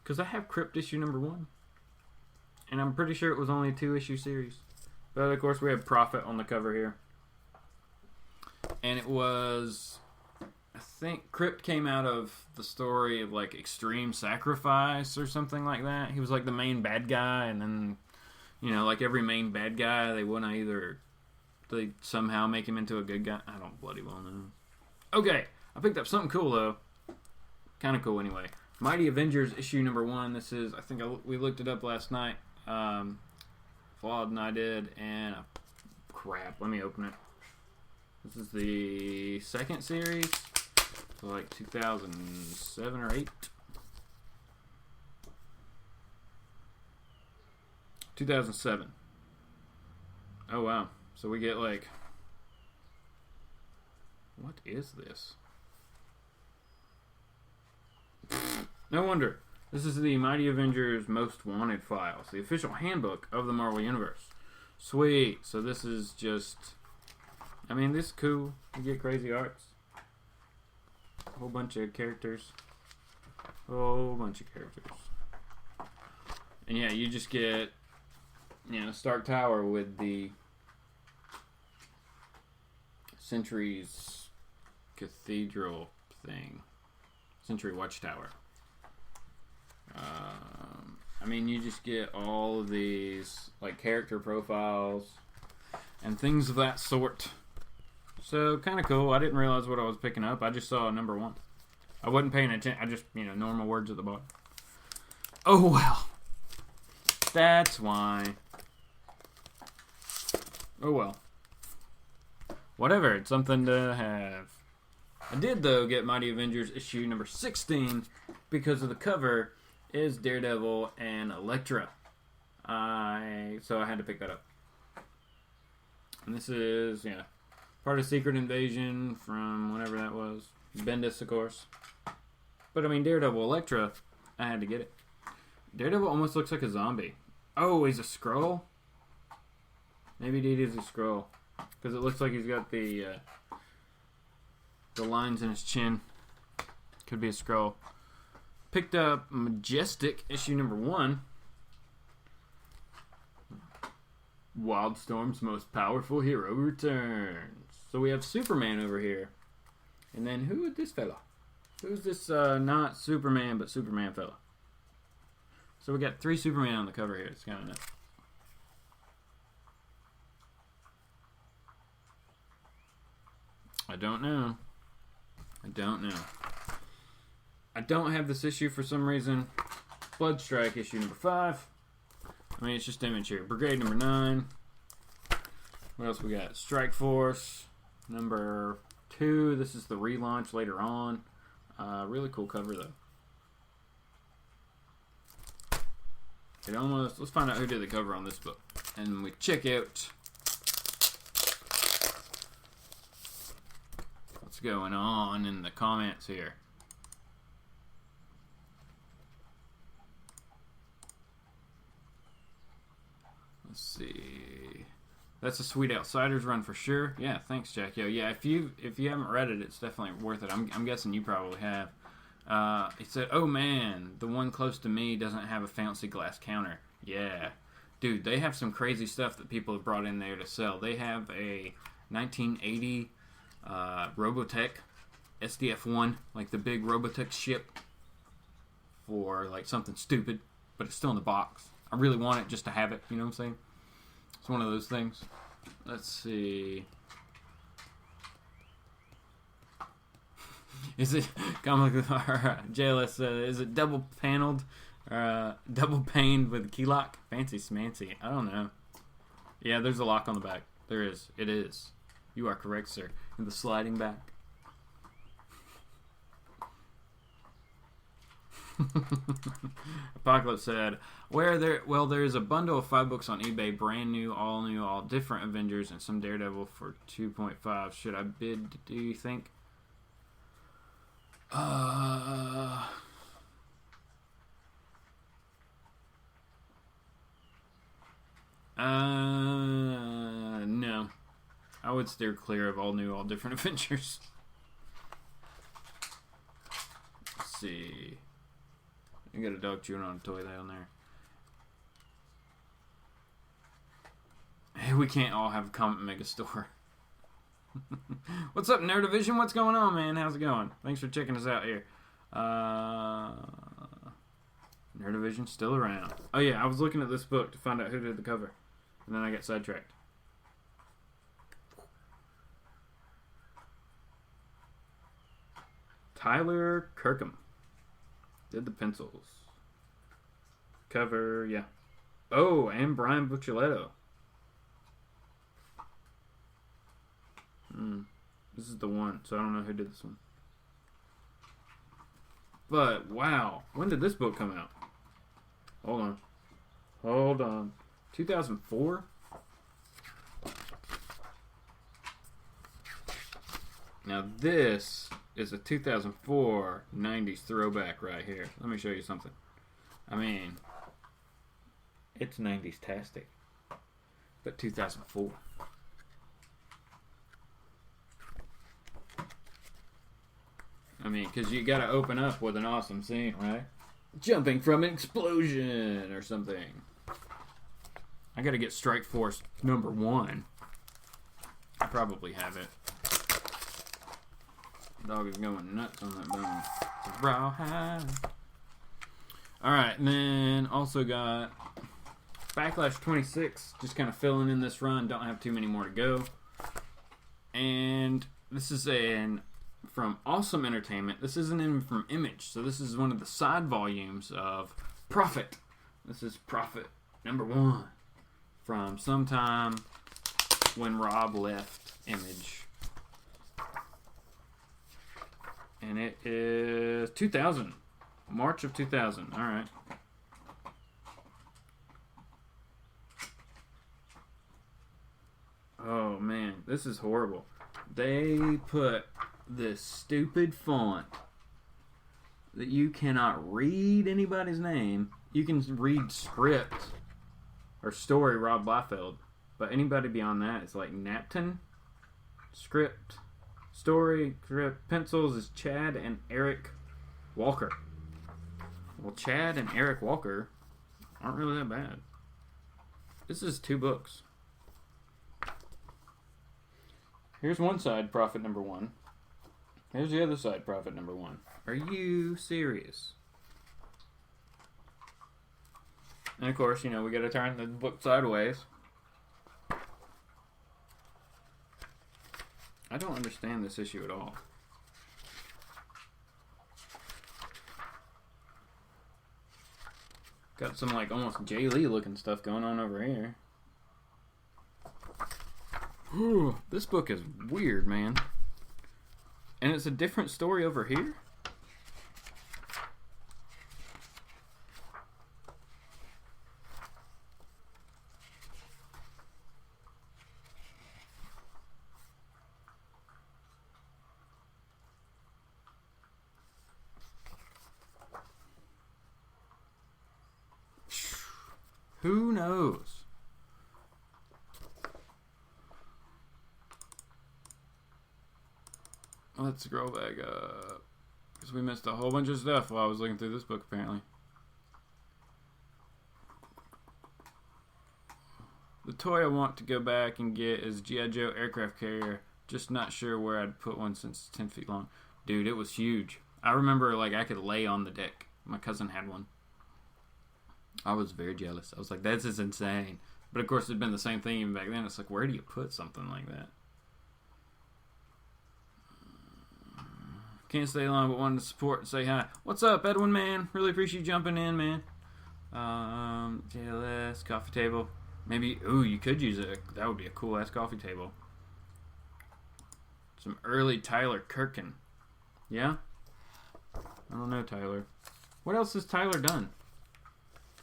Because I have Crypt issue number 1. And I'm pretty sure it was only a 2-issue series. But, of course, we have Prophet on the cover here. And it was, I think, Crypt came out of the story of, like, Extreme Sacrifice or something like that. He was, like, the main bad guy, and then, you know, like every main bad guy, they want to either, they somehow make him into a good guy. I don't bloody well know. Okay, I picked up something cool, though. Kind of cool, anyway. Mighty Avengers, issue number 1. This is, I think we looked it up last night. Flawed and I did, and, crap, let me open it. This is the second series, so like 2007 or 8. 2007. Oh wow! So we get like, what is this? No wonder. This is the Mighty Avengers Most Wanted files, the official handbook of the Marvel Universe. Sweet. So this is just, I mean, this is cool. You get crazy arts. A whole bunch of characters. Whole bunch of characters. And yeah, you just get, you know, Stark Tower with the Sentry's Cathedral thing. Sentry Watchtower. I mean, you just get all of these, like, character profiles and things of that sort. So, kind of cool. I didn't realize what I was picking up. I just saw number 1. I wasn't paying attention. I just, you know, normal words at the bottom. Oh, well. That's why. Oh, well. Whatever. It's something to have. I did, though, get Mighty Avengers issue number 16 because of the cover is Daredevil and Elektra. So I had to pick that up. And this is, yeah, part of Secret Invasion from whenever that was. Bendis, of course. But, I mean, Daredevil, Elektra, I had to get it. Daredevil almost looks like a zombie. Oh, he's a Skrull? Maybe it is a Skrull. Because it looks like he's got the lines in his chin. Could be a Skrull. Picked up Majestic, issue number 1. Wildstorm's most powerful hero returns. So we have Superman over here. And then who is this fella? Who's this not Superman, but Superman fella? So we got 3 Superman on the cover here. It's kind of nuts. I don't know. I don't have this issue for some reason. Bloodstrike issue number 5. I mean, it's just image here. Brigade number 9. What else we got? Strike Force number 2. This is the relaunch later on. Really cool cover though. It almost. Let's find out who did the cover on this book, and we check out what's going on in the comments here. Let's see. That's a Sweet Outsiders run for sure. Yeah, thanks, Jack. Yeah, if you haven't read it, it's definitely worth it. I'm guessing you probably have. He said, "Oh man, the one close to me doesn't have a fancy glass counter." Yeah, dude, they have some crazy stuff that people have brought in there to sell. They have a 1980 Robotech SDF-1, like the big Robotech ship, for like something stupid, but it's still in the box. I really want it just to have it, you know what I'm saying? It's one of those things. Let's see. Is it comic JLS? Is it double paneled, double paned with key lock? Fancy smancy. I don't know. Yeah, there's a lock on the back. There is. It is. You are correct, sir. In the sliding back. Apocalypse said, there's a bundle of 5 books on eBay, brand new, all different Avengers, and some Daredevil for 2.5. Should I bid, do you think? No. I would steer clear of all new, all different Avengers. Let's see. You got a dog chewing on a toy down there. Hey, we can't all have a comic mega store. What's up, Nerdivision? What's going on, man? How's it going? Thanks for checking us out here. Nerdivision still around. Oh yeah, I was looking at this book to find out who did the cover, and then I got sidetracked. Tyler Kirkham did the pencils. Cover, yeah. Oh, and Brian Buccellato. This is the one, so I don't know who did this one. But, wow. When did this book come out? Hold on. 2004? Now this is a 2004 90s throwback right here. Let me show you something. I mean, it's 90s-tastic. But 2004. I mean, because you got to open up with an awesome scene, right? Jumping from an explosion or something. I got to get Strike Force #1. I probably have it. Dog is going nuts on that bone. It's rawhide. Alright, and then also got Backlash 26. Just kind of filling in this run. Don't have too many more to go. And this is from Awesome Entertainment. This isn't even from Image. So this is one of the side volumes of Prophet. This is Prophet #1 from sometime when Rob left Image. And it is 2000. March of 2000. Alright. Oh man, this is horrible. They put this stupid font that you cannot read anybody's name. You can read script or story Rob Liefeld, but anybody beyond that is like Napton. Script, story, script, pencils is Chad and Eric Walker. Well, Chad and Eric Walker aren't really that bad. This is 2 books. Here's one side, Prophet #1. Here's the other side, Prophet #1. Are you serious? And of course, you know, we gotta turn the book sideways. I don't understand this issue at all. Got some like almost Jay Lee looking stuff going on over here. Ooh, this book is weird, man. And it's a different story over here? Who knows? Let's scroll back up. Because we missed a whole bunch of stuff while I was looking through this book, apparently. The toy I want to go back and get is G.I. Joe aircraft carrier. Just not sure where I'd put one since it's 10 feet long. Dude, it was huge. I remember like I could lay on the deck. My cousin had one. I was very jealous. I was like, that's just insane. But of course, it'd been the same thing even back then. It's like, where do you put something like that? Can't stay long, but wanted to support and say hi. What's up, Edwin, man? Really appreciate you jumping in, man. JLS, coffee table. Maybe, ooh, you could use it. That would be a cool-ass coffee table. Some early Tyler Kirkin. Yeah? I don't know, Tyler. What else has Tyler done?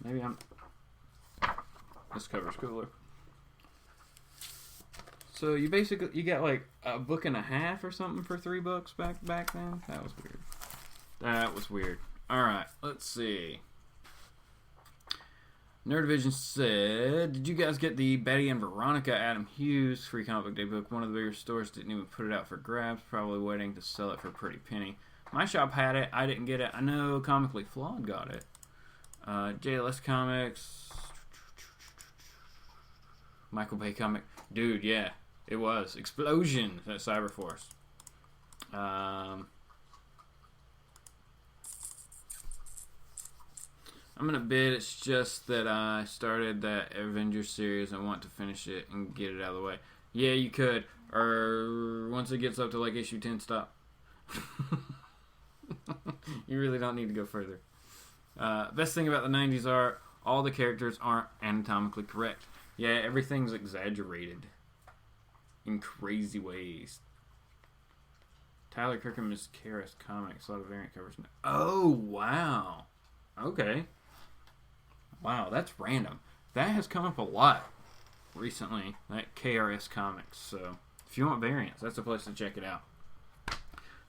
Maybe I'm... This cover's cooler. So you basically, you got like a book and a half or something for 3 books back then? That was weird. That was weird. Alright, let's see. Nerdivision said, did you guys get the Betty and Veronica Adam Hughes free comic book day book? One of the bigger stores didn't even put it out for grabs, probably waiting to sell it for a pretty penny. My shop had it. I didn't get it. I know Comically Flawed got it. JLS Comics. Michael Bay comic. Dude, yeah. It was. Explosion at Cyberforce. I'm going to bid it's just that I started that Avengers series and want to finish it and get it out of the way. Yeah, you could. Or once it gets up to like issue 10, stop. You really don't need to go further. Best thing about the 90s are all the characters aren't anatomically correct. Yeah, everything's exaggerated in crazy ways. Tyler Kirkham is Karis Comics. A lot of variant covers. Oh, wow. Okay. Wow, that's random. That has come up a lot recently, that KRS Comics. So, if you want variants, that's a place to check it out.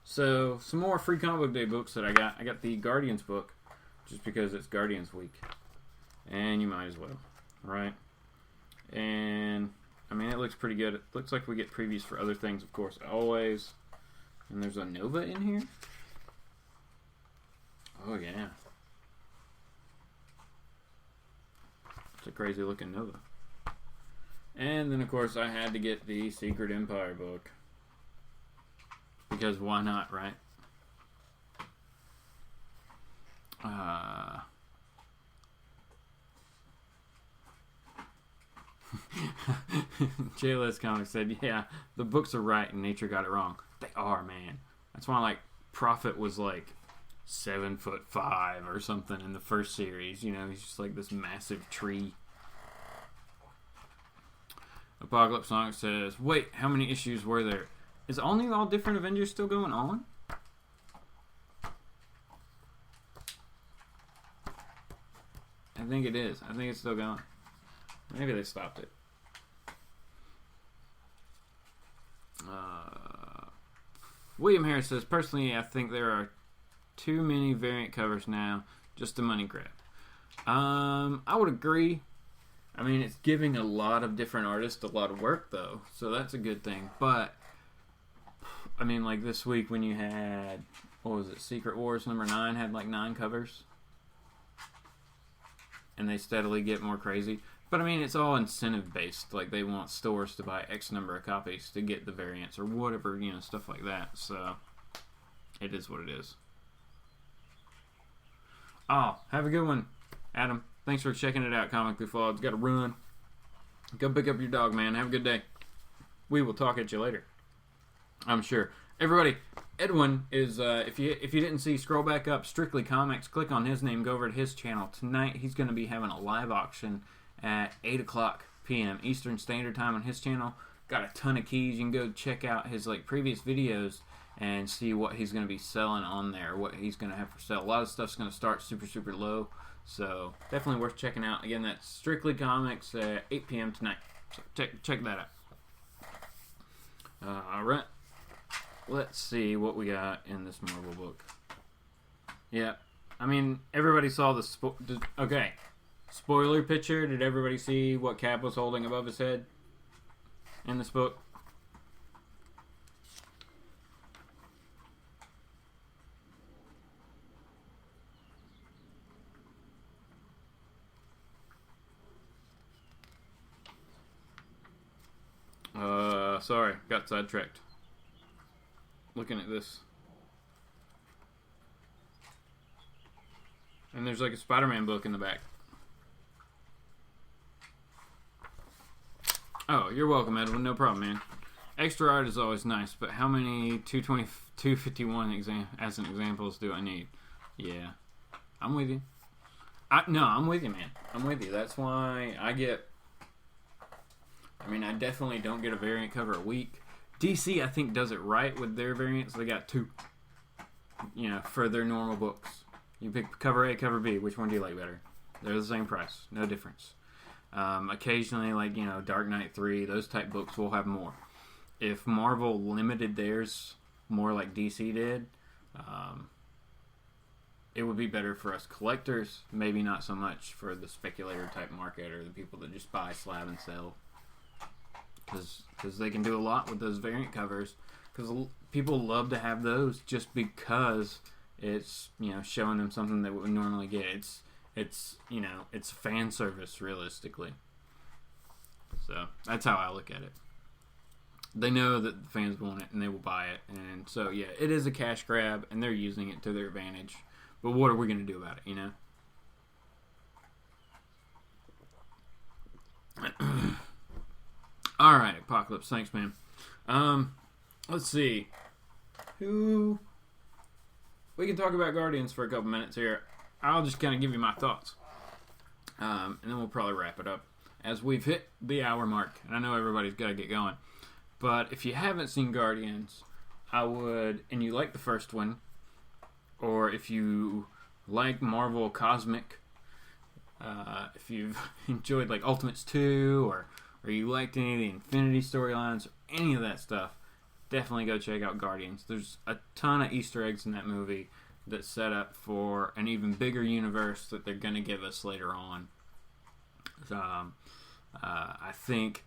So, some more free comic book day books that I got. I got the Guardians book, just because it's Guardians week. And you might as well, right? And, I mean, it looks pretty good. It looks like we get previews for other things, of course, always. And there's a Nova in here? Oh, yeah. It's a crazy looking Nova. And then, of course, I had to get the Secret Empire book. Because why not, right? JLS Comics said, yeah, the books are right and nature got it wrong. They are, man. That's why, like, Prophet was, like, 7'5" or something in the first series. You know, he's just like this massive tree. Apocalypse Sonic says, wait, how many issues were there? Is only all different Avengers still going on? I think it is. I think it's still going. Maybe they stopped it. William Harris says, personally, I think there are too many variant covers now. Just a money grab. I would agree. I mean, it's giving a lot of different artists a lot of work, though. So that's a good thing. But, I mean, like this week when you had, what was it, Secret Wars number 9 had like 9 covers. And they steadily get more crazy. But, I mean, it's all incentive-based. Like, they want stores to buy X number of copies to get the variants or whatever, you know, stuff like that. So, it is what it is. Oh, have a good one, Adam. Thanks for checking it out, Comically Flawed. Got to run. Go pick up your dog, man. Have a good day. We will talk at you later, I'm sure. Everybody, Edwin is, if you didn't see, scroll back up, Strictly Comics. Click on his name. Go over to his channel. Tonight, he's going to be having a live auction at 8 o'clock p.m. Eastern Standard Time on his channel. Got a ton of keys. You can go check out his like previous videos and see what he's going to be selling on there, what he's going to have for sale. A lot of stuff's going to start super, super low. So, definitely worth checking out. Again, that's Strictly Comics at 8 p.m. tonight. So, check that out. Alright. Let's see what we got in this Marvel book. Yeah. I mean, everybody saw the... okay. Spoiler picture. Did everybody see what Cap was holding above his head in this book? Sorry, got sidetracked. Looking at this. And there's like a Spider-Man book in the back. Oh, you're welcome, Edwin. No problem, man. Extra art is always nice, but how many 220, 251 as an examples do I need? Yeah. I'm with you. I'm with you, man. I'm with you. That's why I get... I mean, I definitely don't get a variant cover a week. DC, I think, does it right with their variants. They got 2, you know, for their normal books. You pick cover A, cover B. Which one do you like better? They're the same price. No difference. Occasionally, like, you know, Dark Knight 3, those type books will have more. If Marvel limited theirs more like DC did, it would be better for us collectors. Maybe not so much for the speculator type market or the people that just buy, slab, and sell. Because they can do a lot with those variant covers. Because people love to have those just because it's, you know, showing them something they would normally get. It's you know, it's fan service realistically. So that's how I look at it. They know that the fans want it and they will buy it. And so yeah, it is a cash grab and they're using it to their advantage. But what are we going to do about it, you know? Alright, Apocalypse. Thanks, man. Let's see. We can talk about Guardians for a couple minutes here. I'll just kind of give you my thoughts. And then we'll probably wrap it up. As we've hit the hour mark. And I know everybody's got to get going. But if you haven't seen Guardians, I would... And you like the first one. Or if you like Marvel Cosmic. If you've enjoyed like Ultimates 2 or you liked any of the Infinity storylines or any of that stuff, definitely go check out Guardians. There's a ton of Easter eggs in that movie that's set up for an even bigger universe that they're going to give us later on. I think,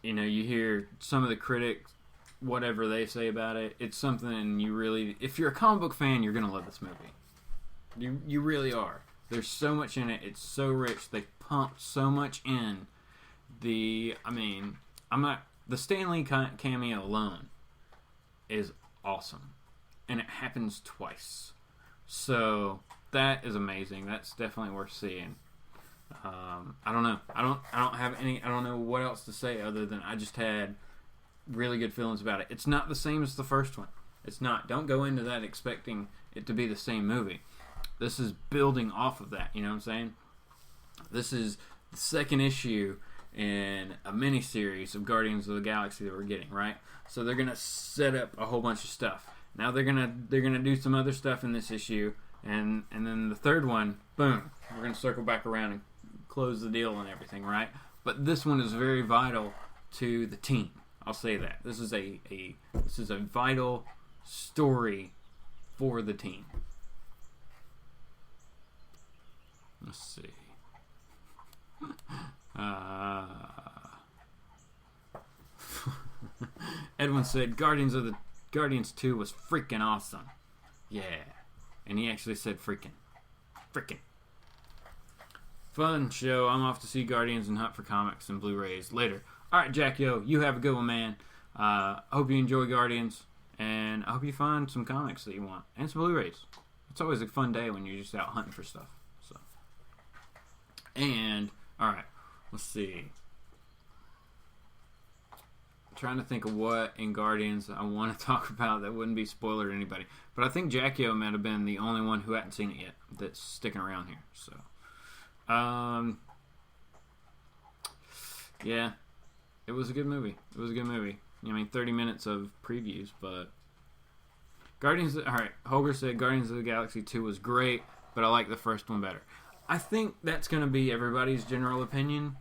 you hear some of the critics, whatever they say about it, it's something you really, if you're a comic book fan, you're going to love this movie. You really are. There's so much in it. It's so rich. They pumped so much in. The Stan Lee cameo alone is awesome. And it happens twice. So that is amazing. That's definitely worth seeing. I don't know. I don't know what else to say other than I just had really good feelings about it. It's not the same as the first one. It's not. Don't go into that expecting it to be the same movie. This is building off of that. You know what I'm saying? This is the second issue in a mini-series of Guardians of the Galaxy that we're getting, right? So they're gonna set up a whole bunch of stuff. Now they're gonna do some other stuff in this issue, and then the third one, boom, we're gonna circle back around and close the deal and everything, right? But this one is very vital to the team. I'll say that this is a vital story for the team. Let's see. Edwin said Guardians 2 was freaking awesome. Yeah. And he actually said freaking. Fun show. I'm off to see Guardians and hunt for comics and Blu-rays later. Alright, Jack, you have a good one, man. Hope you enjoy Guardians, and I hope you find some comics that you want and some Blu-rays. It's always a fun day when you're just out hunting for stuff. So, and alright, let's see. I'm trying to think of what in Guardians I want to talk about that wouldn't be spoiler to anybody. But I think Jackio might have been the only one who hadn't seen it yet that's sticking around here. So, yeah, it was a good movie. I mean, 30 minutes of previews, but Holger said Guardians of the Galaxy 2 was great, but I like the first one better. I think that's going to be everybody's general opinion,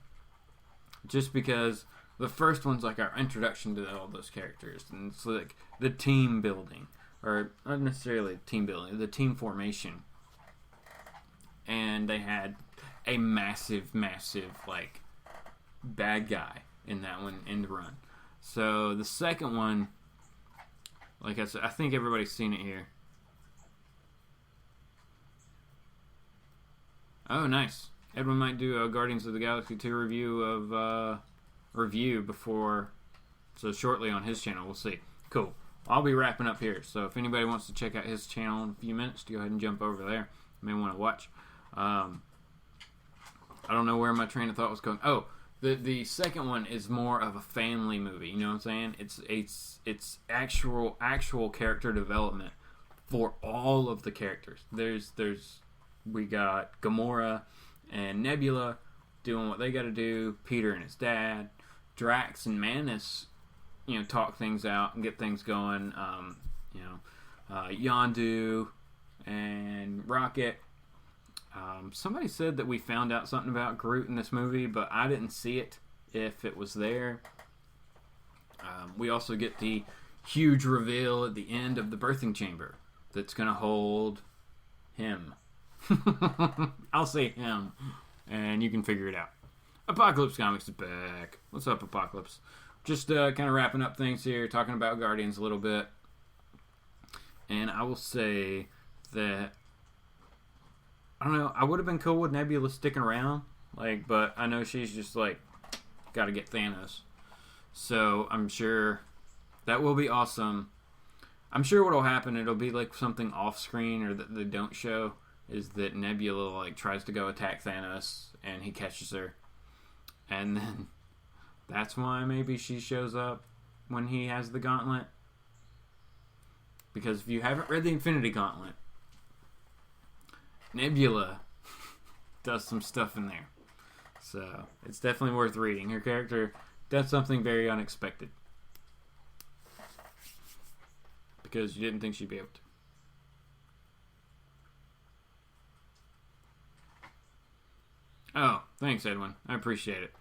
just because the first one's like our introduction to all those characters, and it's like the team building, or not necessarily team building, the team formation. And they had a massive, like, bad guy in that one end run. So the second one, like I said, I think everybody's seen it here. Oh, nice. Edwin might do a Guardians of the Galaxy 2 review before, so shortly on his channel. We'll see. Cool. I'll be wrapping up here, so if anybody wants to check out his channel in a few minutes, go ahead and jump over there. You may want to watch. I don't know where my train of thought was going. Oh, the second one is more of a family movie. You know what I'm saying? It's actual character development for all of the characters. We got Gamora and Nebula doing what they got to do. Peter and his dad, Drax and Manus, talk things out and get things going. Yondu and Rocket. Somebody said that we found out something about Groot in this movie, but I didn't see it if it was there. We also get the huge reveal at the end of the birthing chamber that's going to hold him. I'll say him, and you can figure it out. Apocalypse Comics is back. What's up, Apocalypse? Just kind of wrapping up things here, talking about Guardians a little bit. And I will say that, I don't know, I would have been cool with Nebula sticking around, but I know she's just got to get Thanos. So I'm sure that will be awesome. I'm sure what'll happen, it'll be something off screen or that they don't show, is that Nebula tries to go attack Thanos and he catches her. And then that's why maybe she shows up when he has the gauntlet. Because if you haven't read the Infinity Gauntlet, Nebula does some stuff in there. So it's definitely worth reading. Her character does something very unexpected. Because you didn't think she'd be able to. Oh, thanks, Edwin. I appreciate it.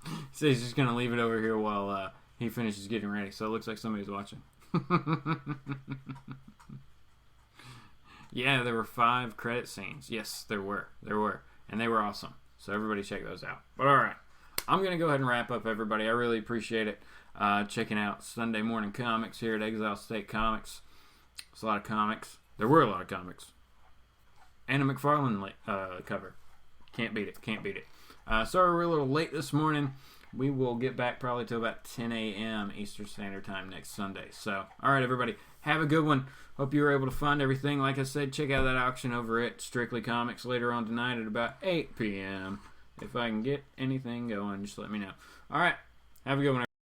He says he's just going to leave it over here while he finishes getting ready. So it looks like somebody's watching. Yeah, there were 5 credit scenes. Yes, there were. And they were awesome. So everybody check those out. But alright, I'm going to go ahead and wrap up, everybody. I really appreciate it. Checking out Sunday Morning Comics here at Exile State Comics. It's a lot of comics. There were a lot of comics. And a McFarlane cover. Can't beat it. Sorry we're a little late this morning. We will get back probably till about 10 a.m. Eastern Standard Time next Sunday. So, alright everybody, have a good one. Hope you were able to find everything. Like I said, check out that auction over at Strictly Comics later on tonight at about 8 p.m. If I can get anything going, just let me know. Alright, have a good one.